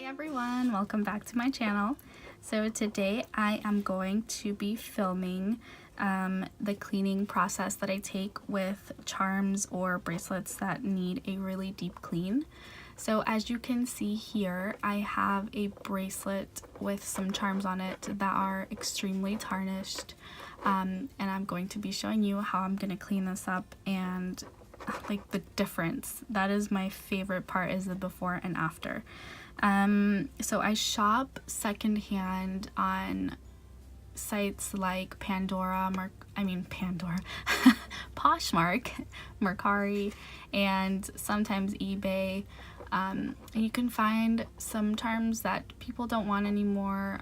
everyone, welcome back to my channel. So today I am going to be filming the cleaning process that I take with charms or bracelets that need a really deep clean. So as you can see here, I have a bracelet with some charms on it that are extremely tarnished, and I'm going to be showing you how I'm going to clean this up and like the difference. That is my favorite part, is the before and after. So I shop secondhand on sites like Pandora, Poshmark, Mercari, and sometimes eBay. And you can find some charms that people don't want anymore.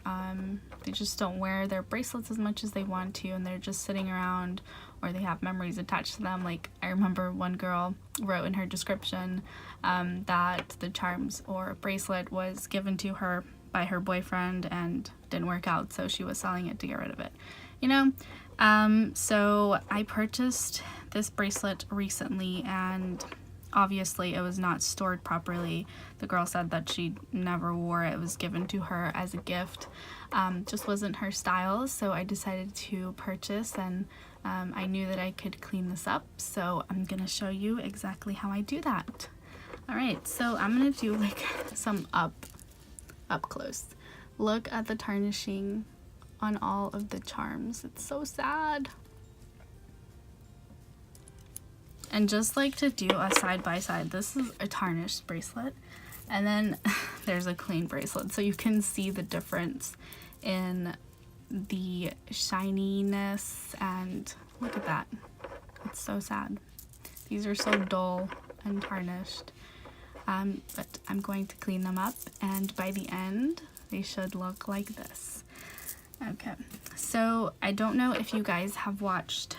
They just don't wear their bracelets as much as they want to, and they're just sitting around, or they have memories attached to them. Like, I remember one girl wrote in her description that the charms or bracelet was given to her by her boyfriend and didn't work out, so she was selling it to get rid of it, you know? So I purchased this bracelet recently, and obviously it was not stored properly. The girl said that she never wore it. It was given to her as a gift. Just wasn't her style, so I decided to purchase, and I knew that I could clean this up, so I'm gonna show you exactly how I do that. Alright, so I'm gonna do like some up close. Look at the tarnishing on all of the charms. It's so sad. And just like to do a side by side, this is a tarnished bracelet, and then there's a clean bracelet, so you can see the difference in the shininess. And look at that, it's so sad. These are so dull and tarnished, but I'm going to clean them up, and by the end they should look like this. Okay, so I don't know if you guys have watched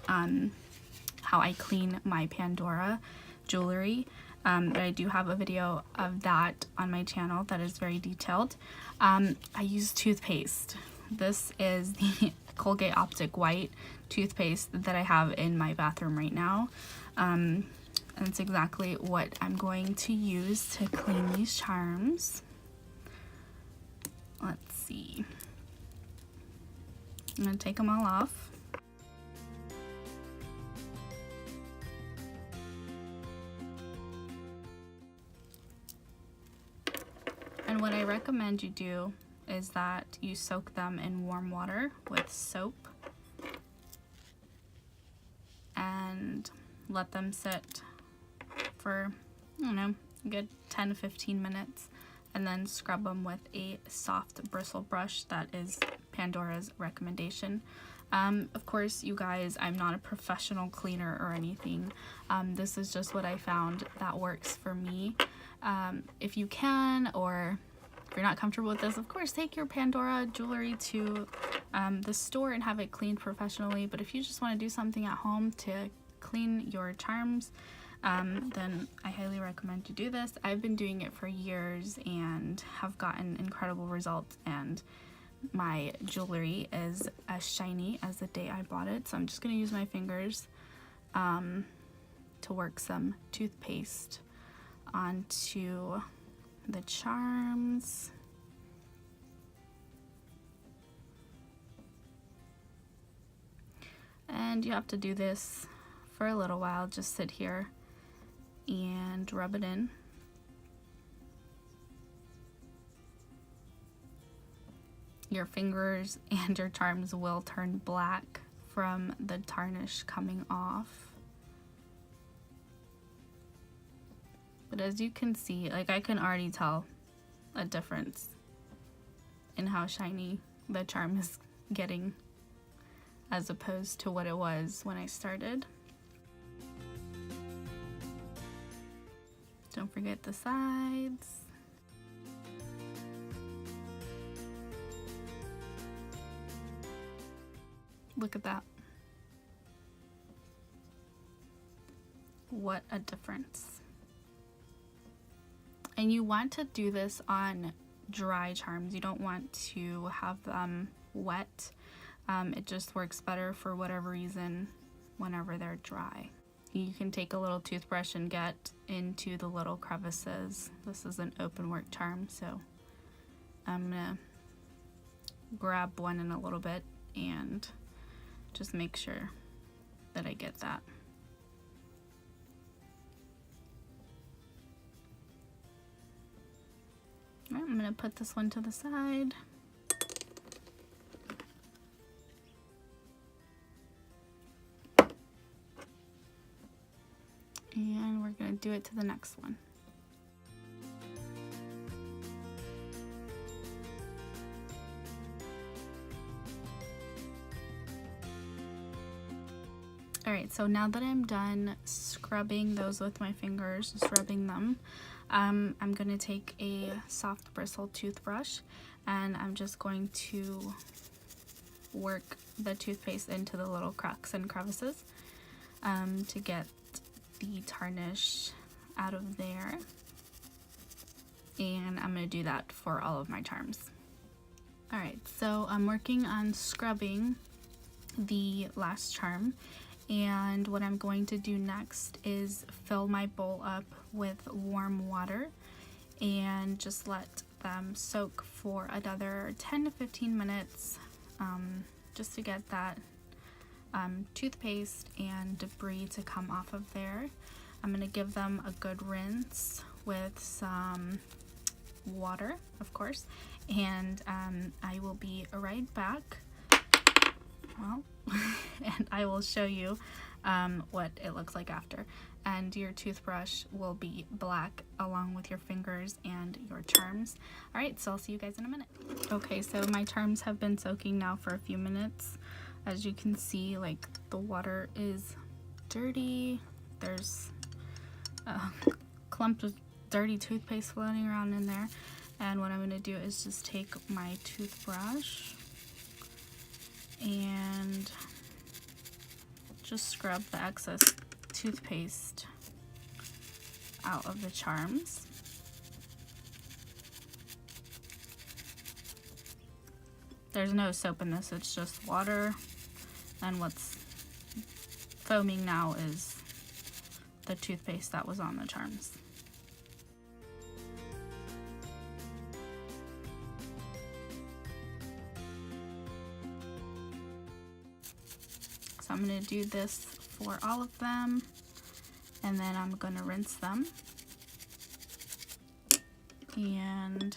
how I clean my Pandora jewelry, but I do have a video of that on my channel that is very detailed. I use toothpaste. This is the Colgate Optic White toothpaste that I have in my bathroom right now. And it's exactly what I'm going to use to clean these charms. Let's see. I'm going to take them all off. And what I recommend you do is that you soak them in warm water with soap and let them sit for, I don't know, a good 10 to 15 minutes, and then scrub them with a soft bristle brush. That is Pandora's recommendation. Of course, you guys, I'm not a professional cleaner or anything. This is just what I found that works for me. If you can, or if you're not comfortable with this, of course, take your Pandora jewelry to the store and have it cleaned professionally. But if you just want to do something at home to clean your charms, then I highly recommend you do this. I've been doing it for years and have gotten incredible results, and my jewelry is as shiny as the day I bought it. So I'm just going to use my fingers to work some toothpaste onto the charms. And you have to do this for a little while. Just sit here and rub it in. Your fingers and your charms will turn black from the tarnish coming off. But as you can see, like, I can already tell a difference in how shiny the charm is getting as opposed to what it was when I started. Don't forget the sides. Look at that. What a difference. And you want to do this on dry charms. You don't want to have them wet. It just works better for whatever reason whenever they're dry. you can take a little toothbrush and get into the little crevices. This is an open work charm, so I'm gonna grab one in a little bit and just make sure that I get that. All right, I'm gonna put this one to the side. And we're gonna do it to the next one. Alright, so now that I'm done scrubbing those with my fingers, just rubbing them, I'm going to take a soft bristled toothbrush and I'm just going to work the toothpaste into the little cracks and crevices to get the tarnish out of there. And I'm going to do that for all of my charms. Alright, so I'm working on scrubbing the last charm. And what I'm going to do next is fill my bowl up with warm water and just let them soak for another 10 to 15 minutes just to get that toothpaste and debris to come off of there. I'm going to give them a good rinse with some water, of course, and I will be right back. Well, and I will show you what it looks like after. And your toothbrush will be black along with your fingers and your charms. Alright, so I'll see you guys in a minute. Okay, so my charms have been soaking now for a few minutes. As you can see, like, the water is dirty. There's a clump of dirty toothpaste floating around in there. And what I'm going to do is just take my toothbrush and just scrub the excess toothpaste out of the charms. There's no soap in this, it's just water, and what's foaming now is the toothpaste that was on the charms. So I'm going to do this for all of them, and then I'm going to rinse them and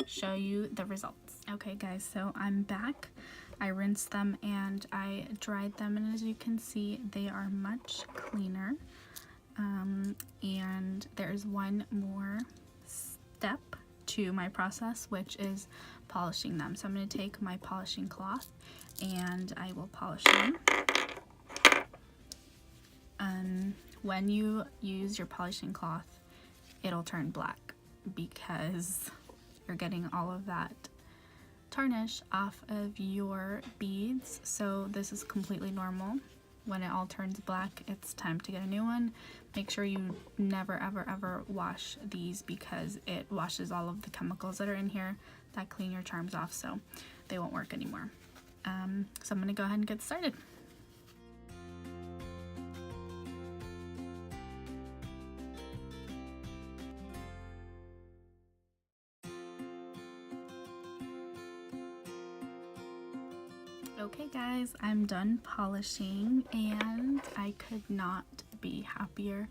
show you the results. Okay guys, so I'm back. I rinsed them and I dried them, and as you can see, they are much cleaner. And there's one more step to my process, which is polishing them. So I'm going to take my polishing cloth and I will polish them. When you use your polishing cloth, it'll turn black because you're getting all of that tarnish off of your beads. So this is completely normal. When it all turns black, it's time to get a new one. Make sure you never ever wash these because it washes all of the chemicals that are in here that clean your charms off, so they won't work anymore. So I'm gonna go ahead and get started. Okay guys, I'm done polishing and I could not be happier.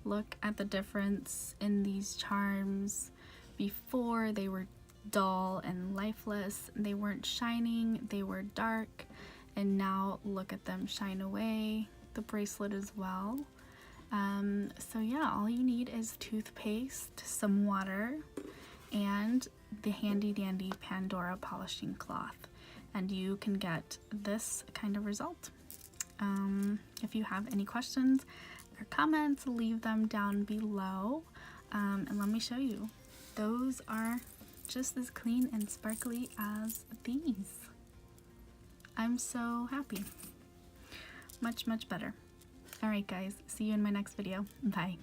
Look at the difference in these charms. Before, they were dull and lifeless. They weren't shining, they were dark, and now look at them shine away. The bracelet as well. So yeah, all you need is toothpaste, some water, and the handy dandy Pandora polishing cloth, and you can get this kind of result. If you have any questions or comments, leave them down below, and let me show you. Those are just as clean and sparkly as these. I'm so happy. Much better. Alright guys, see you in my next video. Bye.